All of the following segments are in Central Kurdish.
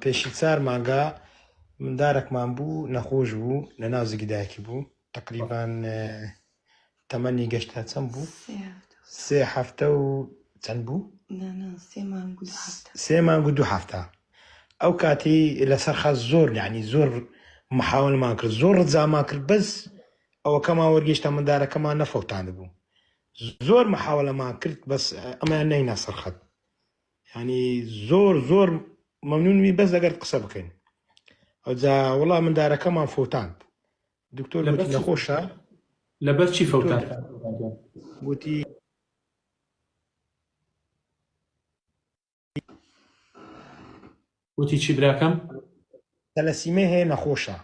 پێشی 4 مانگە مندارێکمان بوو نەخۆش بوو لە ناو زگدایەکی بوو تقریبان تەمەنی گەشتە چەند بوو 3 هەفتە و چەند بوو 3 مانگ و 2 هەفتە ئەو کاتی لەسەر خەز زۆر یعنی زۆر محاولمان کرد زۆر ڕجامان کرد بەس ئەوەکەمان وەرگەیشتە مندارەکەمان نەفەوتاند بوو زۆر محاولەمان کرد بەس ئەمەیان نەینا سەر خەت ینی زۆر مەمنونمی بەس دەگەر قسە بکەین ئەوجا وەڵا مندارەکەمان فەوتاند دکتۆر گوتی نەخۆشە لەبەر چی فەوتاند گوتی وتی چی براکەم تەلەسیمە هەیە نەخۆشە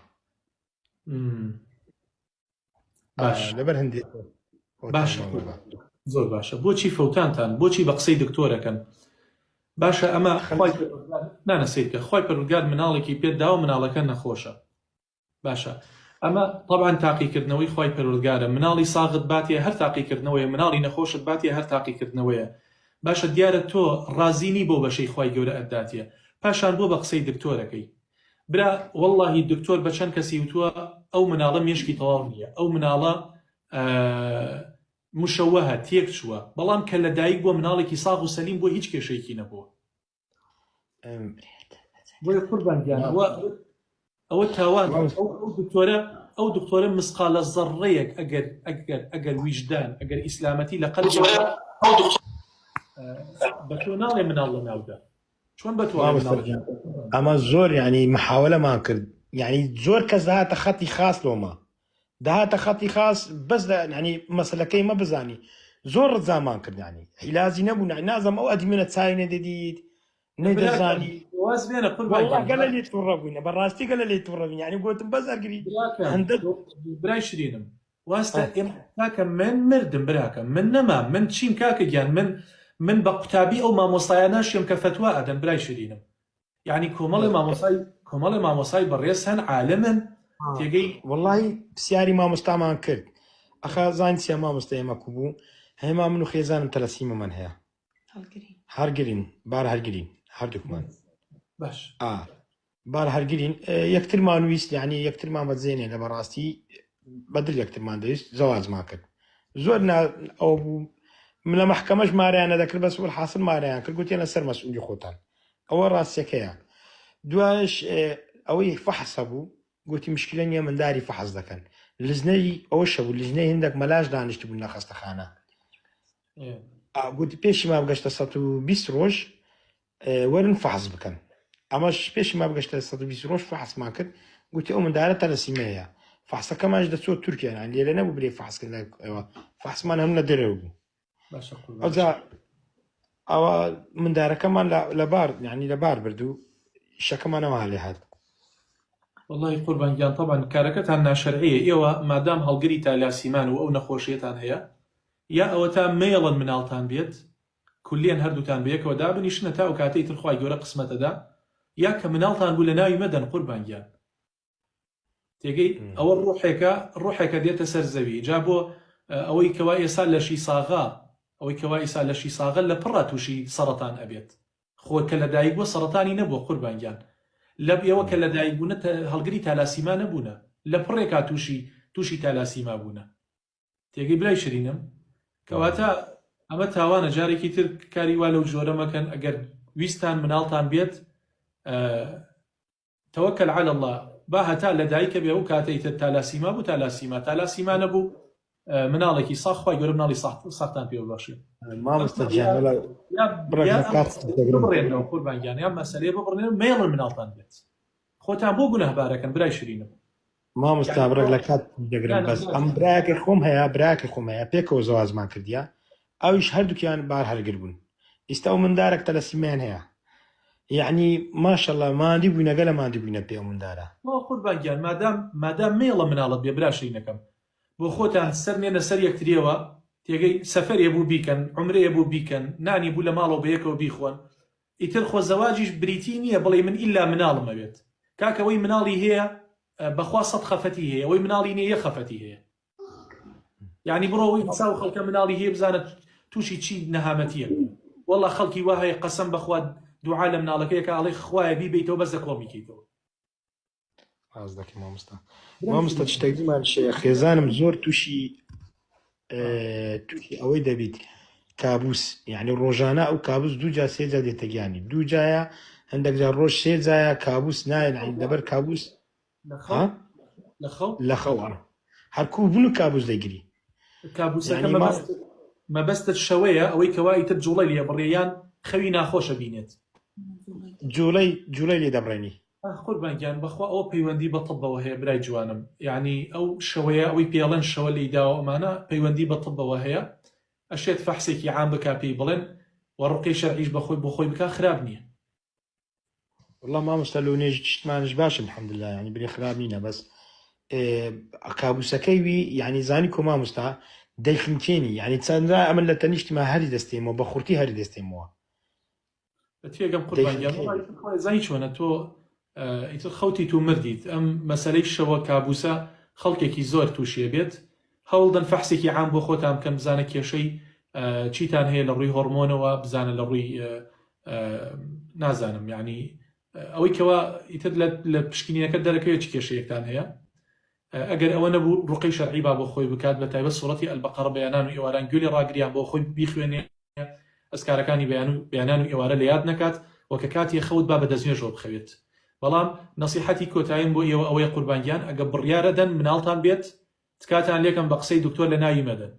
باش لەبەر هەندێک باشە زۆر باشە بۆچی فەوتانتان بۆچی بە قسەی دکتۆرەکەن باشە ئەمە نانەسیت خۆی پەروەردگار مناڵێکی پێدا و مناڵەکە نەخۆشە باشە ئەمە طبعاً تاقیکردنەوەی خۆی پەروەردگارە مناڵی ساغت باتیە هەر تاقیکردنەوەیە مناڵی نەخۆشت باتیە هەر تاقیکردنەوەیە باشە دیارە تۆ ڕازینی بۆ بەشەی خۆی گەورە ئەداتیە پاشان بۆ بە قسەی دکتۆرەکەی برا واللهی دکتۆر بە چەند کەسی وتووە ئەو مناڵە مێشکی تەواو نییە ئەو مناڵە مشەوەهە تێک چووە بەڵام کە لەدایک بۆ مناڵێکی ساغ و سەلیم بۆ هیچ کێشەیەکی نەبووە بۆیە قوربان ئەوە تاوان ئەو دکتۆرە مسقالە زەڕەیەک ئەگەر ویجدان ئەگەر ئیسلامەتی لە قەلب بە تۆ ناڵێ مناڵ لە ناودا چۆن بەتوانێت ئەمە زۆر ینی محاولەمان کرد یعنی زۆر کەس داهاتە خەتی خاص لۆمە داهاتە خەتی خاص بەس ینی مەسلەکەی مە بزانی زۆر ڕجامان کرد ینی عیلازی نەبوو نازەم ئەو ئەدمینە چای نەدەدیت نەیدەزانی گەلە لێ تووڕە بووینە بەڕاستی گەلە لێ تووڕە بووین یعنی گوتم بەزەرگری هەندە برای شرینم واستە ئێمە کاکە من مردم براکە من نەما من چیم کاکە گیان من بە قوتابی ئەو مامۆستایانە شێم کە فتوا ئەدەن برای شرینم یعنی کۆمەڵی مامۆسای بەڕێز هەن عالمن تێگەی وەڵڵاهی پرسیاری مامۆستامان کرد ئەخە زانی چیە مامۆستا ئێمە کوبوو هەما من و خێزانم تەلەسیمەمان هەیە هەرگرین بار هەرگرین هەردووکمان باش بار هەرگرین یەکترمان ویست یعنی یەکترمان بەجێنێ لە بەڕاستی بەدڵ یەکترمان دەویست زەواجمان کرد زۆر ئەو بوو من لە مەحکەمەش ماریانە دەکرد بەس حاصل ماریان کرد گوتیانە سەر مەسئولی خۆتان ئەوە ڕاستیەکەیە دوایش ئەوەی فەحس هەبوو گوتی مشکلە نییە منداری فەحس دەکەن لزنەی ئەوەشە بوو لزنەی هەندێک مەلاش دانیشت بوون لە خەستەخانە گوتی پێشی ما بگەشتە 120 ڕۆژ وەرن فەحس بکەن ئەمەش پێشی ما بگەشتە 120 ڕۆژ فەحسمان کرد گوتی ئەو مندارە تەلەسیمەیە فەحسەکەمانش دەچۆ تورکیان لێرە نەبوو برێ فەحسکردن ئەوە فەحسمان هەم لە دەرەوە بوو ئەوجا ئەوە مندارەکەمان لەبار یعنی لەبار بردو شەکەمانەوە هەڵێ هات والله قوربانگیان طبعا کارەکەتان ناشەرعیە ئێوە مادام هەڵگری تالاسیمان و ئەو نەخۆشیەتان هەیە یا ئەوە تا مێڵن مناڵتان بێت کولیان هەردووتان بەیەکەوە دابنیشنە تا ئەو کاتەی تر خوای گەورە قسمەتەدا یا کە مناڵتان بوو لە ناوی مەدەن قوربانگیان تێگەی ئەوە ڕوحێکە دێتە سەر زەوی جا بۆ ئەوەی کەوا ئێسا لەشی ساغا ئەوەی کەوا ئێسا لەشی ساغە لە پڕە تووشی سەرەتان ئەبێت خۆ کە لەدایک بووە سەرەتانی نەبووە قوربانگیان لە ئێوە کە لەدایک بوونە هەڵگری تالاسیما نەبوونە لە پڕێکا تووشی تالاسیما بوونە تێگەی برای شرینم کەواتە ئەمە تاوانە جارێکی تر کاری وا لەو جۆرە مەکەن ئەگەر ویستان مناڵتان بێت تەوەکەل عەلە الله با هەتا لەدایکە بێ و کاتەی تر تالاسیما بوو تالاسیما نەبوو مناڵێکی ساخ خوای گەورە مناڵی ساختان پێ ببەخشێ مامۆستا گیان بڕێنەوە قوربانگیان یا مەسەلەیە ببڕێنەوە مێڵن مناڵتان بێت خۆتان بۆ گونەهبارەکەن برای شرینم مامۆستا بڕێک لە کات دەگرن بەس ئەم برایەکە خۆم هەیە پێکەوە زەواجمان کردیا ئەویش هەردووکیان بار هەرگر بوون ئێستا ئەو مندارێک تەلەسیمیان هەیە یعنی ماشەڵڵا مادی بووینە گەلە مادی بووینە پێ مندارە قوربانگیان مادام مێڵە مناڵت بێ برا شرینەکەم بۆ خۆتان سەر نێنە سەر یەکتریەوە تێگەی سەفەرێ بوو بیکەن عومرەیە بوو بیکەن نانی بوو لە ماڵەوە بە یەکەوە بیخۆن ئیتر خۆ زەواجیش بریتی نییە بڵێ من ئیلا مناڵم ئەوێت کاکەوەی مناڵی هەیە بەخوا سەد خەفەتی هەیە ئەوەی مناڵی نییە یە خەفەتی هەیە یعنی بڕۆەوەی قسا و خەڵکە مناڵی هەیە بزانێت تووشی چی نەهامەتیە والله خەڵکی وا هەیە قەسەم بەخوا دوعا لە مناڵەکەیەکە ئەڵێ خوایە بیبیتەوە بەس لە کۆمیکیتەوە. ئاز دەکەی مامۆستا شتێک دیمان شەیە خێزانم زۆر تووشی ئەوەی دەبیت کابوس، یعنی ڕۆژانە ئەو کابوس دووجا سێجا دێتەگیانی دووجایە هەندێک جار ڕۆژ سێجایە کابوس نایە دەبەر کابوس لە خەوە هەرکوو بوون و کابوس دەگیری. کابوسەکە مەبەستت شەوەیە ئەوەی کەوایتە جوڵەی لێ بڕێیان خەوی ناخۆشە بینێت جوڵەی لێ دەبڕێنی. قوربانگیان بەخوا ئەوە پەیوەندی بە تەبەوە هەیە برای جوانم، یعنی ئەو شەوەیە ئەوەی پێڵەن شەوە لی داوە ئەمانە پەیوەندی بە تەبەوە هەیە، ئەشێت فەحسێکی عام بکا پێی بڵێن و ڕوقی شەرعیش بەخۆی بۆ خۆی بکا خراپ نییە. والله مامۆستا لەو نێژ شتمانش باشن الحەمدوللا، یعنی برێ خراپ نینە، بەس کابوسەکەی وی یعنی زانی کۆ مامۆستا دەیخنکێنی، یعنی چەندرا ئەمە لە تەنیشتما هەری دەستێمەوە بە خورتی هەری دەستێمەوە. تێگەم قوربانگیان زانی چۆنە تۆ ئیتر خەوتی تو مردیت ئەم مەسەلەی شەوە کابوسە خەڵکێکی زۆر تووشیە بێت هەوڵدەن فەحسێکی عام بۆ خۆتان بکەن بزانە کێشەی چیتان هەیە لە ڕووی هۆرمۆنەوە، بزانە لە ڕووی نازانم یعنی ئەوەی کەوا ئیتر لە پشکنینەکە دەرەکەوێت چ کێشەیەکتان هەیە. ئەگەر ئەوە نەبوو ڕوقی شەرعی با بۆ خۆی بکات بە تایبەت سوڕەتی ئەلبەقەرە بەیانان و ئێواران گوێلی ڕاگریان بۆ خۆی بیخوێنێ ئەسکارەکانی بەیان و ئێوارە لە یاد نەکات وەکە کاتی خەوت با بە دەستنوێژەوە بخەوێت. بەڵام نەسیحەتی کۆتاییم بۆ ئێوە ئەوەی قوربانگیان ئەگە بڕیارە دەن مناڵتان بێت تکاتان لێکم بە قسەی دکتۆر لە ناوی مەدەن.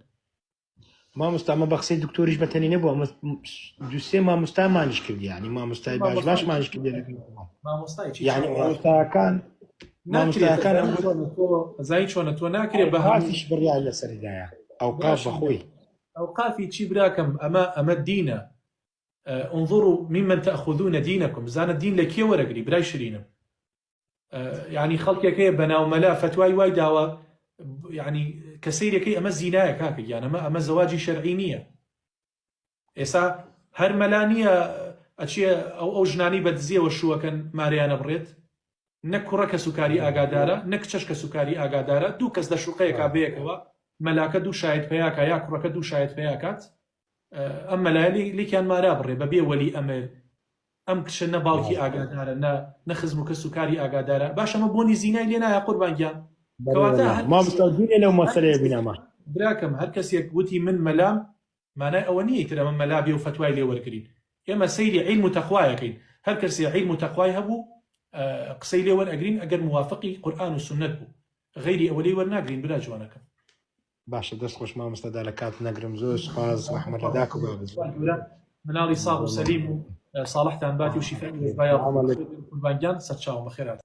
مامۆستا ئەمە بە قسەی دکتۆریش بەتەنی نەبووە، ئەمە دووسێ مامۆستامانیش کردی، یعنی مامۆستای باشمانیش کردی، یعنی مامۆستایەکان زای چۆنە تۆ ناکرێت بە هاتیش بڕیار لەسەردایە ئەوقاف بەخۆی ئەوقافی چی براکەم ئەمە دینە. انظروا ممن تأخذون دينكم، زانە دین لە کێ وەرەگری برای شرینم، یعنی خەڵکێکەیە بەناومەلا فتوای وای داوە یعنی کە سەیرەکەی ئەمە زینایە کاکە گیان ئەمە زەواجی شەرعی نییە. ئێستا هەر مەلا نییە ئەچیە ئەو ژنانی بە دزیەوە شووەکەن ماریانە بڕێت، نەک کوڕە کە سوکاری ئاگادارە نەک چەش کە سوکاری ئاگادارە، دوو کەس لە شوقەیەکا بەیەکەوە مەلاکە دوو شاید پێیاکە یا کوڕەکە دوو شاید پێیاکات، ئەم مەلایە لیکیان مارا بڕێ بەبێ وەلی ئەمر ئەم کشە نە باوکی ئاگادارە نەخزم و کە سوکاری ئاگادارە، باش ئەمە بۆنی زینای لێ نایە قوربانگیان. براکەم هەر کەسێک وتی من مەلام مانای ئەوە نییە تر ئەمە مەلا بێ و فتوای لێ وەرگین، ئێمە سەیری عیلم و تەقوایەکەین، هەر کەسێ عیلم و تەقوای هەبوو قسەی لێ وەرئەگرین ئەگەر موافقی قورئان و سنت بوو، غەیری ئەوە لێ وەرناگرین برا جوانەکەم. باشە دەست خۆش مامۆستادا لە کات نەگرم، زۆر سوپاس ڕەحمەت لەداک و مناڵی ساغ و سەلیم و ساڵحتان باتی و شیفای قوربانگیان سەرچاوم بەخێرات.